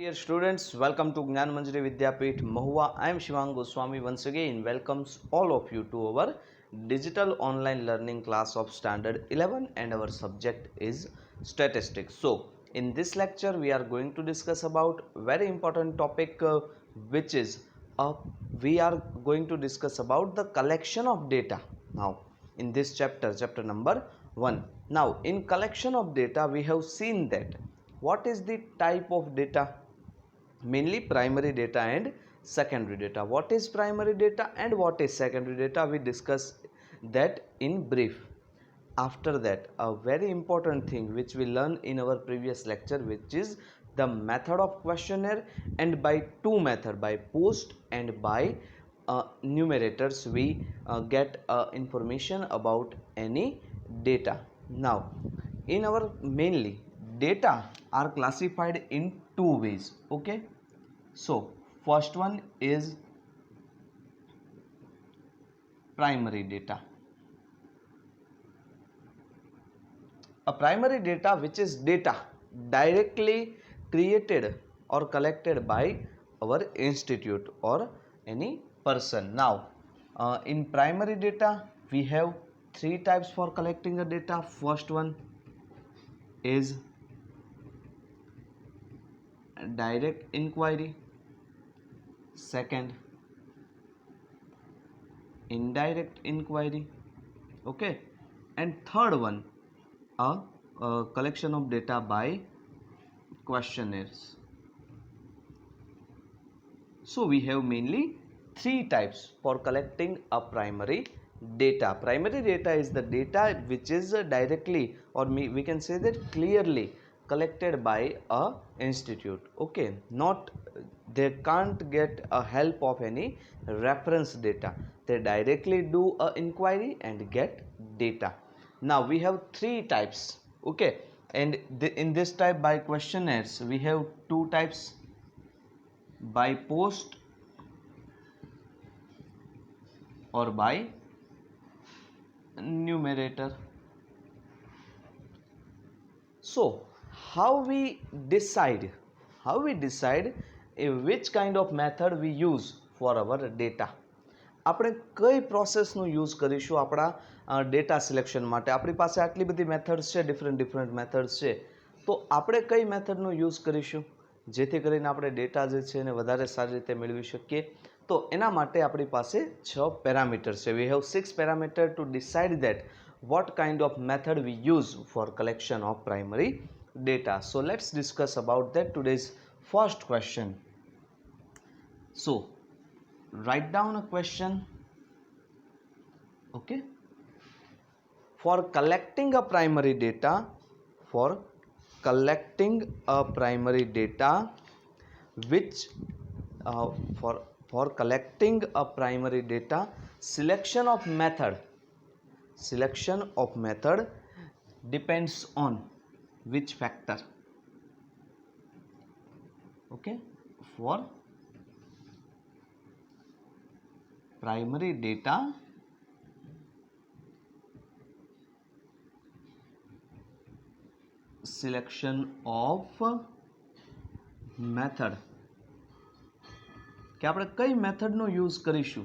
Dear students, welcome to Gnan Manjari Vidyapeeth Mahua. I am Shivang Goswami once again welcomes all of you to our digital online learning class of standard 11 and our subject is statistics. So in this lecture we are going to discuss about very important topic which is we are going to discuss about the collection of data. Now in this chapter number 1. Now in collection of data we have seen that what is the type of data, mainly primary data and secondary data. What is primary data and what is secondary data, we discuss that in brief. After that, a very important thing which we learned in our previous lecture, which is the method of questionnaire, and by two method, by post and by numerators, we get information about any data. Now in our mainly data are classified in two ways. Okay, so first one is primary data. A primary data which is data directly created or collected by our institute or any person. Now in primary data we have three types for collecting the data. First one is direct inquiry, second indirect inquiry, okay, and third one a collection of data by questionnaires. So we have mainly three types for collecting a primary data. Primary data is the data which is directly, or we can say that clearly collected by a institute. Okay, not they can't get a help of any reference data. They directly do a inquiry and get data. Now we have three types. Okay, and in this type by questionnaires we have two types, by post or by numerator. So how we decide which kind of method we use for our data? આપણે કઈ પ્રોસેસનો use કરીશું આપણા data selection માટે? આપણી પાસે આટલી બધી methods છે, ડિફરન્ટ મેથડ્સ છે, તો આપણે કઈ મેથડનો યુઝ કરીશું જેથી કરીને આપણે ડેટા જે છે એને વધારે સારી રીતે મેળવી શકીએ? તો એના માટે આપણી પાસે 6 પેરામીટર છે. We have 6 parameter two decide that what kind of method we use for collection of primary data. So let's discuss about that today's first question. So write down a question. Okay, for collecting a primary data, which for collecting a primary data, selection of method depends on which factor? Okay, for primary data selection of method, કે આપણે કઈ મેથડનો use કરીશું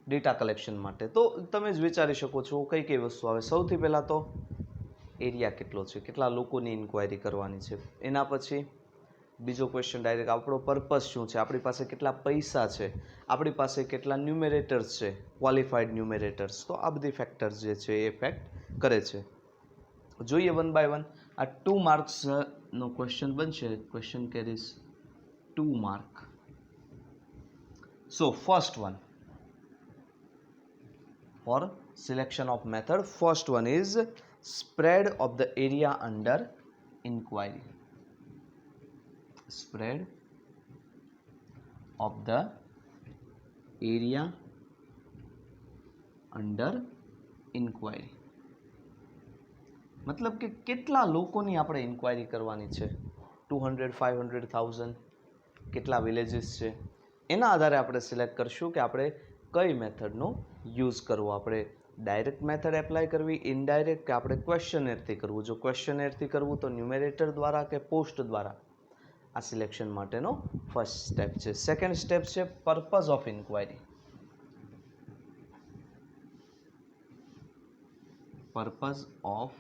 data collection માટે? તો તમે જ વિચારી શકો છો કઈ વસ્તુ આવે. સૌથી પહેલાં તો એરિયા કેટલો છે, કેટલા લોકોની ઇન્ક્વાયરી કરવાની છે. એના પછી બીજો ક્વેશ્ચન ડાયરેક્ટ આપણો પર્પસ શું છે, આપણી પાસે કેટલા પૈસા છે, આપણી પાસે કેટલા ન્યુમેરેટર્સ છે, ક્વોલિફાઈડ ન્યુમેરેટર્સ. તો આ બધી ફેક્ટર્સ જે છે એ ફેક્ટ કરે છે. જોઈએ વન બાય વન. આ 2 માર્ક્સનો ક્વેશ્ચન બનશે. Question carries 2 mark. So first one for selection of method, first one is spread of the area under inquiry. Spread of the area under inquiry. मतलब કે કેટલા લોકોની આપણે ઇન્ક્વાયરી કરવાની છે, 200, 500, 1000, કેટલા વિલેજીસ છે, એના આધારે આપણે સિલેક્ટ કરશું કે આપણે કઈ મેથડનો યુઝ કરવો. આપણે ડાયરેક્ટ મેથડ એપ્લાય કરવી, ઇનડાયરેક્ટ, કે આપણે ક્વેશ્ચનેરથી કરવું. જો ક્વેશ્ચનેરથી કરવું તો ન્યુમેરેટર દ્વારા કે પોસ્ટ દ્વારા. આ સિલેક્શન માટેનો ફર્સ્ટ સ્ટેપ છે. સેકન્ડ સ્ટેપ છે purpose of inquiry. Purpose of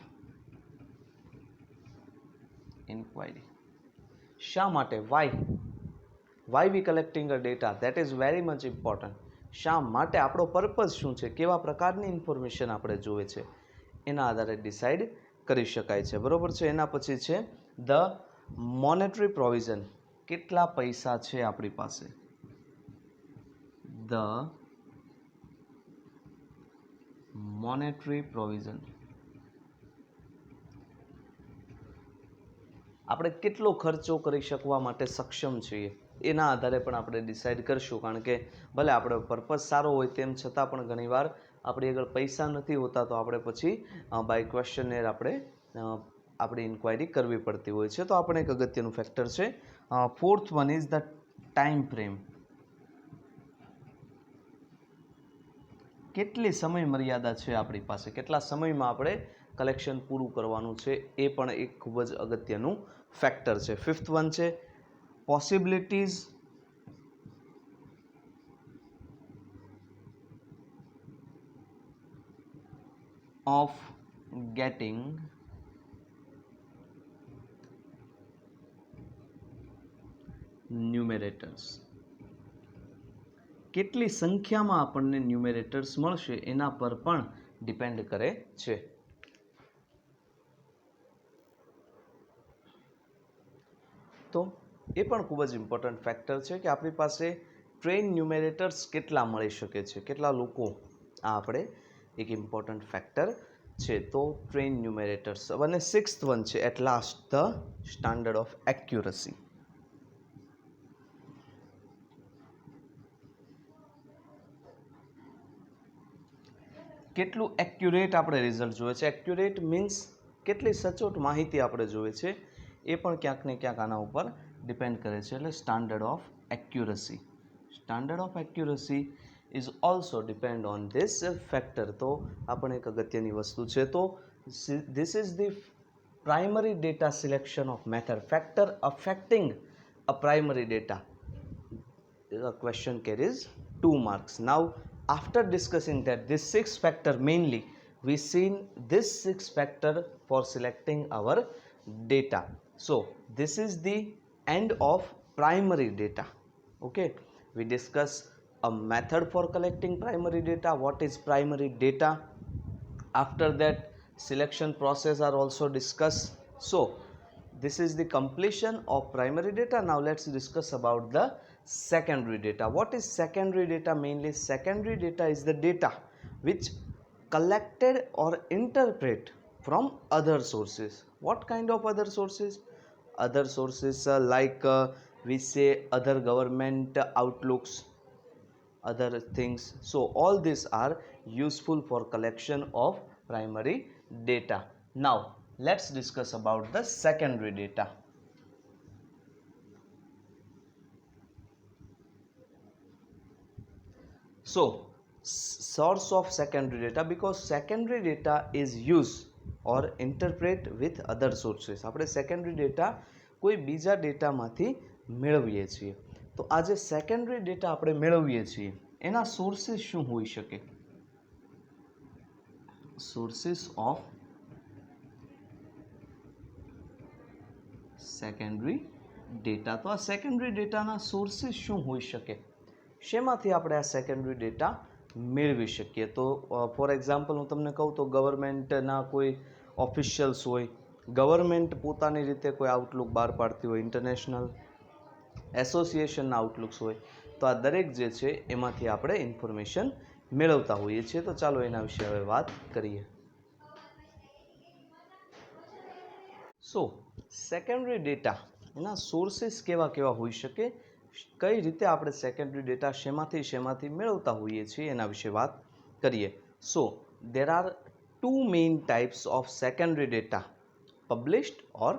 inquiry. શા માટે? Why we collecting a data? That is very much important. શા માટે? આપણો પર્પઝ શું છે? કેવા પ્રકારની ઇન્ફોર્મેશન આપણે જોઈએ છે એના આધારે ડિસાઇડ કરી શકાય છે. બરોબર છે. એના પછી છે ધ મોનેટરી પ્રોવિઝન. કેટલા પૈસા છે આપણી પાસે? The monetary provision. આપણે કેટલો ખર્ચો કરી શકવા માટે સક્ષમ છીએ એના આધારે પણ આપણે ડિસાઇડ કરશું. કારણ કે ભલે આપણો પર્પઝ સારો હોય તેમ છતાં પણ ઘણીવાર આપણી આગળ પૈસા નથી હોતા તો આપણે પછી બાય ક્વેશ્ચનેર આપણે આપણી ઇન્ક્વાયરી કરવી પડતી હોય છે. તો આપણે એક અગત્યનું ફેક્ટર છે. Fourth one is the time frame. કેટલી સમય મર્યાદા છે આપણી પાસે? કેટલા સમયમાં આપણે કલેક્શન પૂરું કરવાનું છે એ પણ એક ખૂબ જ અગત્યનું ફેક્ટર છે. ફિફ્થ વન છે પોસિબિલિટીઝ ઓફ ગેટિંગ ન્યુમેરેટર્સ. કેટલી સંખ્યામાં આપણને ન્યુમેરેટર્સ મળશે એના પર પણ ડિપેન્ડ કરે છે. તો એ પણ ખૂબ જ ઇમ્પોર્ટન્ટ ફેક્ટર છે કે આપણી પાસે ટ્રેન ન્યુમેરેટર્સ કેટલા મળી શકે છે, કેટલા લોકો. આ આપણે એક ઇમ્પોર્ટન્ટ ફેક્ટર છે. તો ટ્રેન ન્યુમેરેટર્સ. અને સિક્સ્થ વન છે at last the standard of accuracy. કેટલું એક્યુરેટ આપણે રિઝલ્ટ જોઈએ છે. એક્યુરેટ મીન્સ કેટલી સચોટ માહિતી આપણે જોઈએ છે એ પણ ક્યાંક ને ક્યાંક આના ઉપર ડિપેન્ડ કરે છે. એટલે standard of accuracy. Standard of accuracy is also depend on this factor. તો આ પણ એક અગત્યની વસ્તુ છે. તો this is the primary data selection of method. Factor affecting a primary data. The question carries 2 marks. Now, after discussing that, this 6 factor mainly, we seen this 6 factor for selecting our data. So, this is the end of primary data. Okay, we discuss a method for collecting primary data. What is primary data? After that, selection process are also discussed. So, this is the completion of primary data. Now let's discuss about the secondary data. What is secondary data? Mainly secondary data is the data which collected or interpret from other sources. What kind of other sources? Other sources we say other government outlooks, other things. So all these are useful for collection of primary data. Now let's discuss about the secondary data. So source of secondary data, because secondary data is used or interpret with other sources. આપણે secondary data કોઈ બીજા ડેટામાંથી મેળવીએ છીએ. તો આ જે secondary data આપણે મેળવીએ છીએ એના સોર્સિસ શું હોઈ શકે? Sources of secondary data. તો આ સેકન્ડરી ડેટાના સોર્સિસ શું હોઈ શકે? શેમાંથી આપણે આ સેકન્ડરી ડેટા મેળવી શકીએ? તો ફોર એક્ઝામ્પલ હું તમને કહું તો ગવર્મેન્ટના કોઈ ઓફિશિયલ્સ હોય, ગવર્મેન્ટ પોતાની રીતે કોઈ આઉટલુક બહાર પાડતી હોય, ઇન્ટરનેશનલ એસોસિએશનના આઉટલુક્સ હોય, તો આ દરેક જે છે એમાંથી આપણે ઇન્ફોર્મેશન મેળવતા હોઈએ છીએ. તો ચાલો એના વિશે હવે વાત કરીએ. સો સેકન્ડરી ડેટા એના સોર્સિસ કેવા કેવા હોઈ શકે, કઈ રીતે આપણે સેકન્ડરી ડેટા શેમાંથી મેળવતા હોઈએ છીએ એના વિશે વાત કરીએ. સો there are two main types of secondary data, published or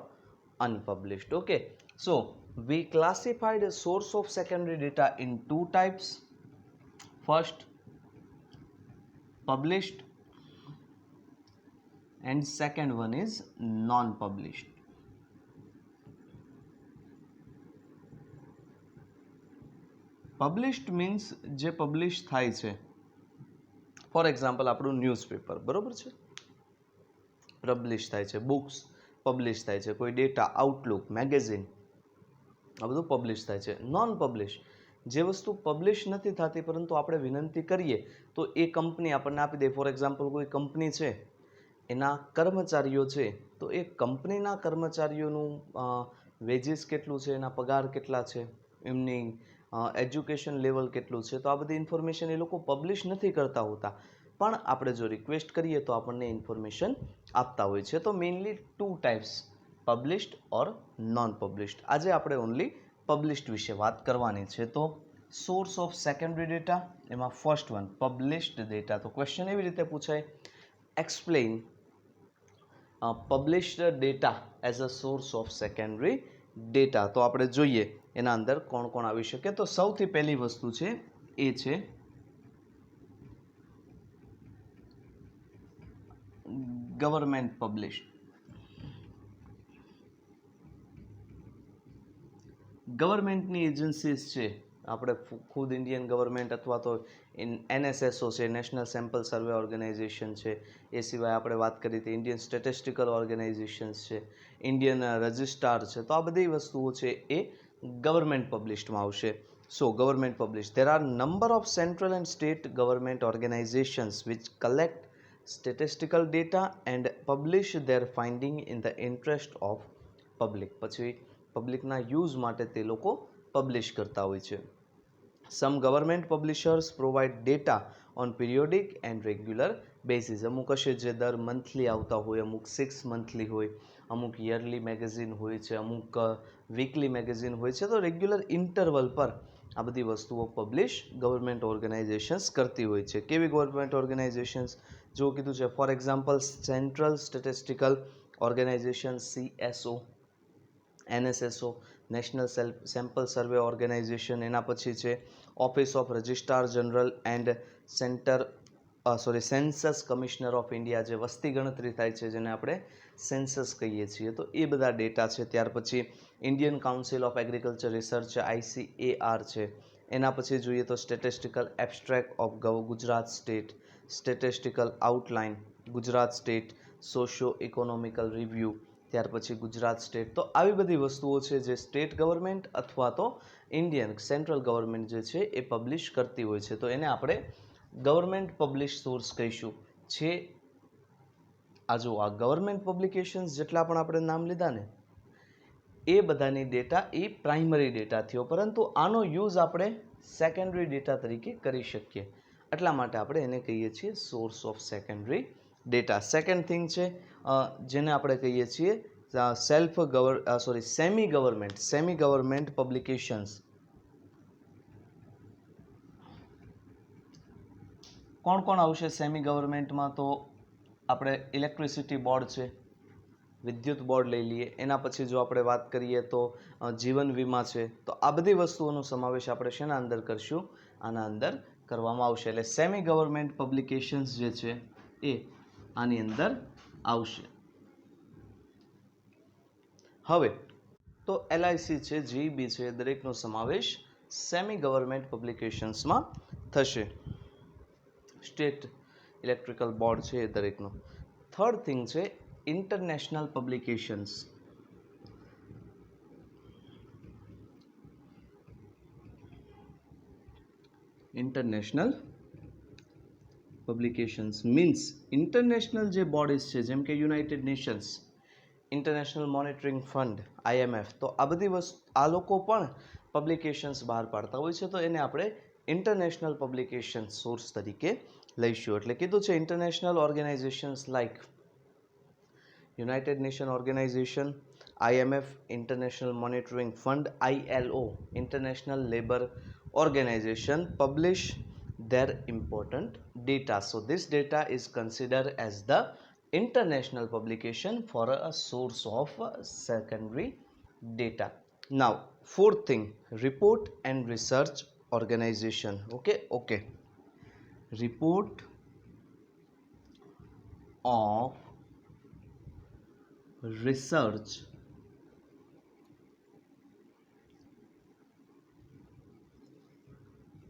unpublished. Okay, so we classified a source of secondary data in two types. First, published, and second one is non-published. Published means જે publish થાય છે. For example આપણું newspaper, બરોબર છે, publish થાય છે. Books publish થાય છે. કોઈ ડેટા, આઉટલુક, મેગેઝિન, આ બધું પબ્લિશ થાય છે. નોન પબ્લિશ, જે વસ્તુ પબ્લિશ નથી થતી પરંતુ આપણે વિનંતી કરીએ તો એ કંપની આપણને આપી દે. ફોર એક્ઝામ્પલ કોઈ કંપની છે, એના કર્મચારીઓ છે, તો એ કંપનીના કર્મચારીઓનું વેજીસ કેટલું છે, એના પગાર કેટલા છે, એમની એજ્યુકેશન લેવલ કેટલું છે, તો આ બધી ઇન્ફોર્મેશન એ લોકો પબ્લિશ નથી કરતા હોતા, પણ આપણે જો રિક્વેસ્ટ કરીએ તો આપણને ઇન્ફોર્મેશન આપતા હોય છે. તો મેઇનલી 2 ટાઈપ્સ, પબ્લિશ્ડ ઓર નોન પબ્લિશ્ડ. આજે આપણે ઓનલી પબ્લિશ્ડ વિશે વાત કરવાની છે. તો સોર્સ ઓફ સેકન્ડરી ડેટા, એમાં ફર્સ્ટ વન પબ્લિશ્ડ ડેટા. તો ક્વેશ્ચન એવી રીતે પૂછાય, explain published data as a source of secondary data. તો આપણે જોઈએ એના અંદર કોણ કોણ આવી શકે. તો સૌથી પહેલી વસ્તુ છે એ છે ગવર્મેન્ટ પબ્લિશ્ડ. ગવર્મેન્ટની એજન્સીસ છે, આપણે ખુદ ઇન્ડિયન ગવર્મેન્ટ અથવા તો NSSO છે, નેશનલ સેમ્પલ સર્વે ઓર્ગેનાઇઝેશન છે, એ સિવાય આપણે વાત કરી હતી ઇન્ડિયન સ્ટેટિસ્ટિકલ ઓર્ગેનાઇઝેશન્સ છે, ઇન્ડિયન રજિસ્ટ્રાર છે. તો આ બધી વસ્તુઓ છે એ ગવર્મેન્ટ પબ્લિશ્ડમાં આવશે. So government publish, there are number of central and state government organizations which collect statistical data and publish their finding in the interest of public. પછી પબ્લિકના યુઝ માટે તે લોકો પબ્લિશ કરતા હોય છે. Some government publishers provide data on periodic and regular basis. અમુક હશે જે દર મંથલી આવતા હોય, અમુક 6 મંથલી હોય, અમુક યરલી મેગેઝિન હોય છે, અમુક વીકલી મેગેઝિન હોય છે. તો રેગ્યુલર ઇન્ટરવલ પર આ બધી વસ્તુઓ પબ્લિશ ગવર્મેન્ટ ઓર્ગેનાઇઝેશન્સ કરતી હોય છે. કેવી ગવર્મેન્ટ ઓર્ગેનાઇઝેશન્સ? જો કીધું છે for example central statistical organization CSO, NSSO national sample survey organization. એના પછી છે office of registrar general and census commissioner of India, જે વસ્તી ગણતરી થાય છે જેને આપણે સેન્સસ કહીએ છીએ. તો એ બધા ડેટા છે. ત્યાર પછી Indian council of agriculture research ICAR છે. એના પછી જોઈએ તો statistical abstract of Gujarat state, statistical outline Gujarat state, socio economical review, ત્યાર પછી ગુજરાત સ્ટેટ. તો આવી બધી વસ્તુઓ છે જે સ્ટેટ ગવર્મેન્ટ અથવા તો ઇન્ડિયન સેન્ટ્રલ ગવર્મેન્ટ જે છે એ પબ્લિશ કરતી હોય છે. તો એને આપણે ગવર્મેન્ટ પબ્લિશ સોર્સ કહીશું. છે આ જો આ ગવર્મેન્ટ પબ્લિકેશન્સ જેટલા પણ આપણે નામ લીધા ને, એ બધાની ડેટા એ પ્રાઇમરી ડેટા થયો, પરંતુ આનો યુઝ આપણે સેકન્ડરી ડેટા તરીકે કરી શકીએ. એટલા માટે આપણે એને કહીએ છીએ source of secondary data. Second thing છે જેને આપણે કહીએ છીએ સેમી ગવર્મેન્ટ પબ્લિકેશન્સ. કોણ કોણ આવશે સેમી ગવર્મેન્ટમાં? તો આપણે ઇલેક્ટ્રિસિટી બોર્ડ છે, વિદ્યુત બોર્ડ લઈ લઈએ. એના પછી જો આપણે વાત કરીએ તો જીવન વીમા છે. તો આ બધી વસ્તુઓનો સમાવેશ આપણે શેના અંદર કરશું? આના અંદર કરવામાં આવશે. એટલે સેમી ગવર્મેન્ટ પબ્લિકેશન્સ જે છે એ આની અંદર આવશે. હવે તો LIC છે, GEB છે, દરેકનો સમાવેશ સેમી ગવર્મેન્ટ પબ્લિકેશન્સમાં થશે. સ્ટેટ ઇલેક્ટ્રિકલ બોર્ડ છે એ દરેકનો. થર્ડ થિંગ છે international publications. International publications means international જે બોડીઝ છે, જેમ કે United Nations, international monitoring fund, IMF. તો આ બધી આ લોકો પણ પબ્લિકેશન્સ બહાર પાડતા હોય છે. તો એને આપણે ઇન્ટરનેશનલ પબ્લિકેશન સોર્સ તરીકે લઈશું. એટલે કીધું છે international organizations like United Nation organization, IMF, international monitoring fund, ILO, international labour organization publish their important data. So this data is considered as the international publication for a source of secondary data. Now fourth thing, report and research organization. Okay, report of research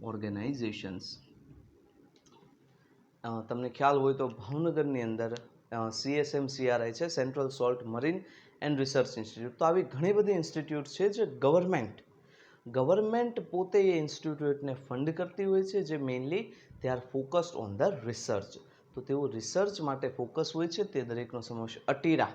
organisations. તમને ખ્યાલ હોય તો ભાવનગરની અંદર CSMCRI છે, central salt marine and research institute. તો આવી ઘણી બધી ઇન્સ્ટિટ્યૂટ છે જે ગવર્મેન્ટ પોતે એ ઇન્સ્ટિટ્યૂટને ફંડ કરતી હોય છે, જે mainly they are focused on the research. તો તેઓ રિસર્ચ માટે ફોકસ હોય છે. તે દરેકનો સમાવેશ અટીરા,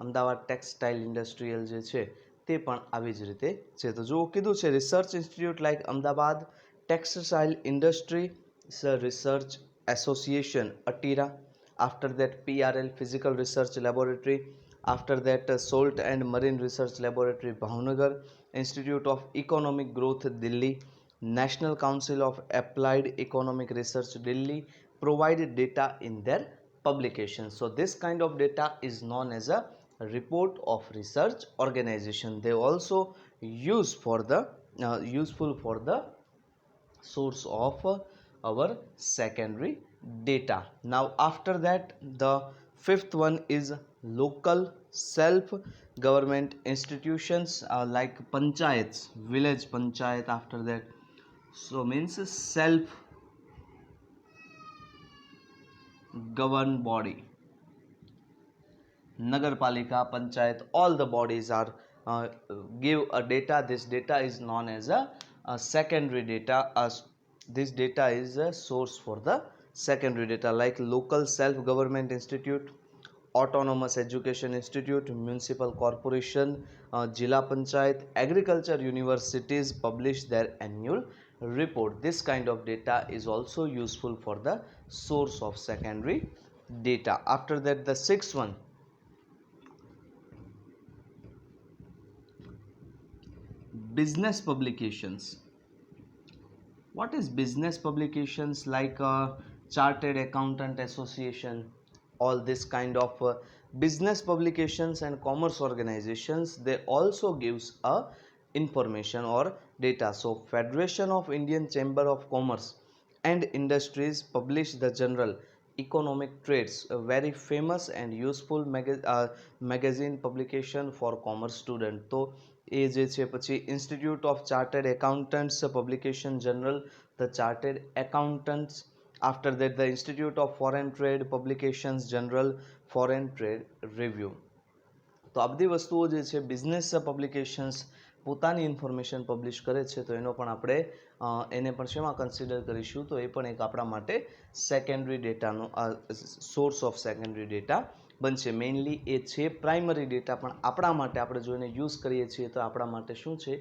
અમદાવાદ ટેક્સટાઇલ ઇન્ડસ્ટ્રીયલ જે છે તે પણ આવી જ રીતે છે. તો જો કીધું છે research institute like Ahmedabad textile industry research association ATIRA, after that PRL Physical Research Laboratory, after that Salt and Marine Research Laboratory Bhavnagar, Institute of Economic Growth Delhi, National Council of Applied Economic Research Delhi provide data in their publications. So this kind of data is known as a report of research organization. They also use for the useful for the source of our secondary data. Now after that the fifth one is local self government institutions like panchayats, village panchayat. After that, so means self governed body, nagarpalika, panchayat, all the bodies are give a data. This data is known as a secondary data. This data is a source for the secondary data, like local self government institute, autonomous education institute, municipal corporation, jilla panchayat, agriculture universities publish their annual report. This kind of data is also useful for the source of secondary data. After that, the sixth one, business publications. What is business publications? Like Chartered Accountant Association, all this kind of business publications and commerce organizations, they also gives a information or data. So Federation of Indian Chamber of Commerce and Industries publish the General Economic Trades, a very famous and useful magazine publication for commerce student. તો એ જે છે પછી institute of chartered accountants publication general the chartered accountants. After that the institute of foreign trade publications general foreign trade review. તો આ બધી વસ્તુઓ જે છે બિઝનેસ પબ્લિકેશન્સ પોતાની ઇન્ફોર્મેશન પબ્લિશ કરે છે, તો એનો પણ આપણે એને પણ શેમાં કન્સિડર કરીશું? તો એ પણ એક આપણા માટે સેકન્ડરી ડેટાનો સોર્સ ઓફ સેકન્ડરી ડેટા બનશે. મેઇનલી એ છે પ્રાઇમરી ડેટા, પણ આપણા માટે આપણે જો એને યુઝ કરીએ છીએ તો આપણા માટે શું છે?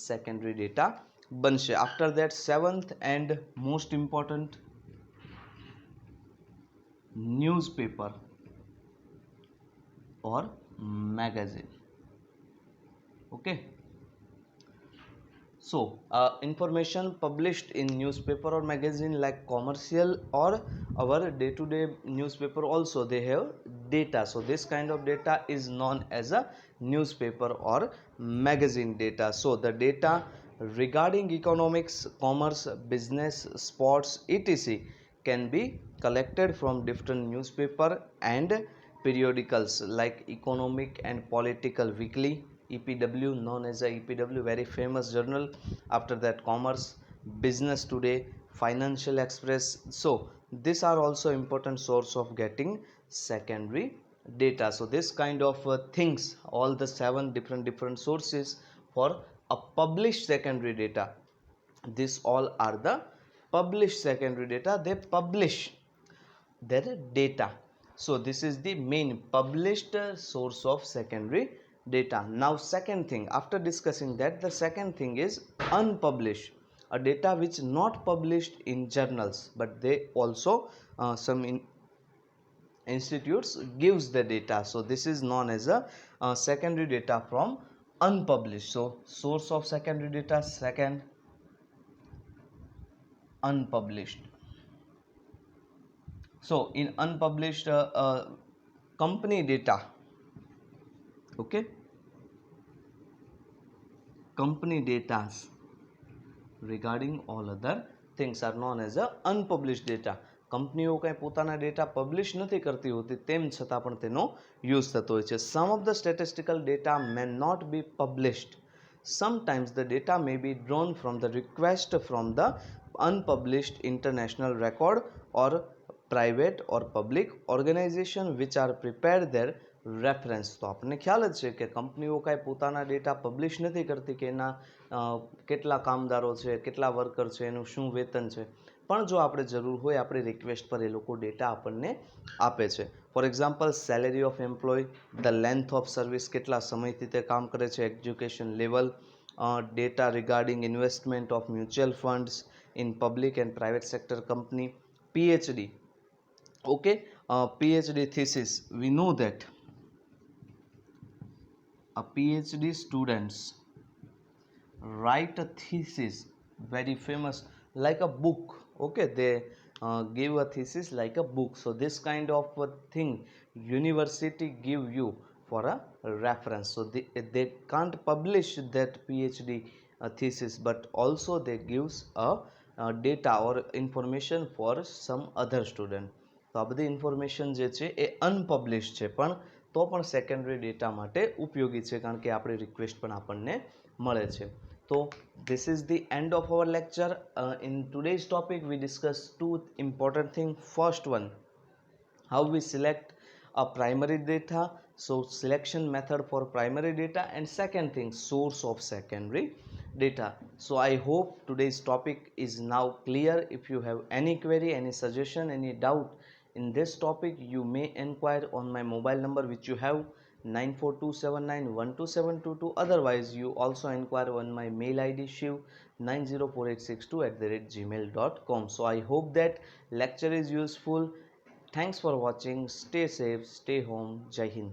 સેકન્ડરી ડેટા બનશે. After that seventh and most important, newspaper or magazine. Okay, so information published in newspaper or magazine like commercial or our day-to-day newspaper also, they have data. So this kind of data is known as a newspaper or magazine data. So the data regarding economics, commerce, business, sports, etc. can be collected from different newspaper and periodicals like Economic and Political Weekly, EPW, known as a EPW, very famous journal. After that, Commerce, Business Today, Financial Express. So these are also important source of getting secondary data. So this kind of things, all the seven different sources for a published secondary data, this all are the published secondary data. They publish their data. So this is the main published source of secondary data. Now second thing, after discussing that, the second thing is unpublished, a data which not published in journals, but they also some institutes gives the data. So this is known as a secondary data from unpublished. So source of secondary data, second, unpublished. So in unpublished company data, okay, company data regarding all other things are known as a unpublished data. કંપનીઓ કંઈ પોતાના data publish નથી કરતી હોતી, તેમ છતાં પણ તેનો યુઝ થતો હોય છે. Some of the statistical data may not be published. Sometimes the data may be drawn from the request from the unpublished international record or private or public organization which are prepared their reference. તો આપણને ખ્યાલ જ છે કે કંપનીઓ કાંઈ પોતાના data publish નથી કરતી કે એના કેટલા કામદારો છે, કેટલા વર્કર છે, એનું શું વેતન છે, પણ જો આપણે જરૂર હોય આપણી રિક્વેસ્ટ પર એ લોકો ડેટા આપણને આપે છે. For example salary of employ, the length of service, કેટલા સમયથી તે કામ કરે છે, education level, data regarding investment of mutual funds in public and private sector company, PhD. Okay, PhD thesis, we know that a PhD students write a thesis, very famous, like a book. Okay, they give a thesis like a book. So this kind of a thing university give you for a reference. So they can't publish that PhD thesis, but also they gives a data or information for some other student. તો આ બધી information જે છે એ અનપબ્લિશ છે, પણ તો પણ secondary data માટે ઉપયોગી છે કારણ કે આપણી રિક્વેસ્ટ પણ આપણને મળે છે. તો this is the end of our lecture. In today's topic we discussed two important things. First one, how we select a primary data, so selection method for primary data, and second thing, source of secondary data. So I hope today's topic is now clear. If you have any query, any suggestion, any doubt in this topic, you may inquire on my mobile number which you have 9427912722. Otherwise you also inquire on my mail id shiv904862@gmail.com. So I hope that lecture is useful. Thanks for watching. Stay safe, stay home. Jai Hind.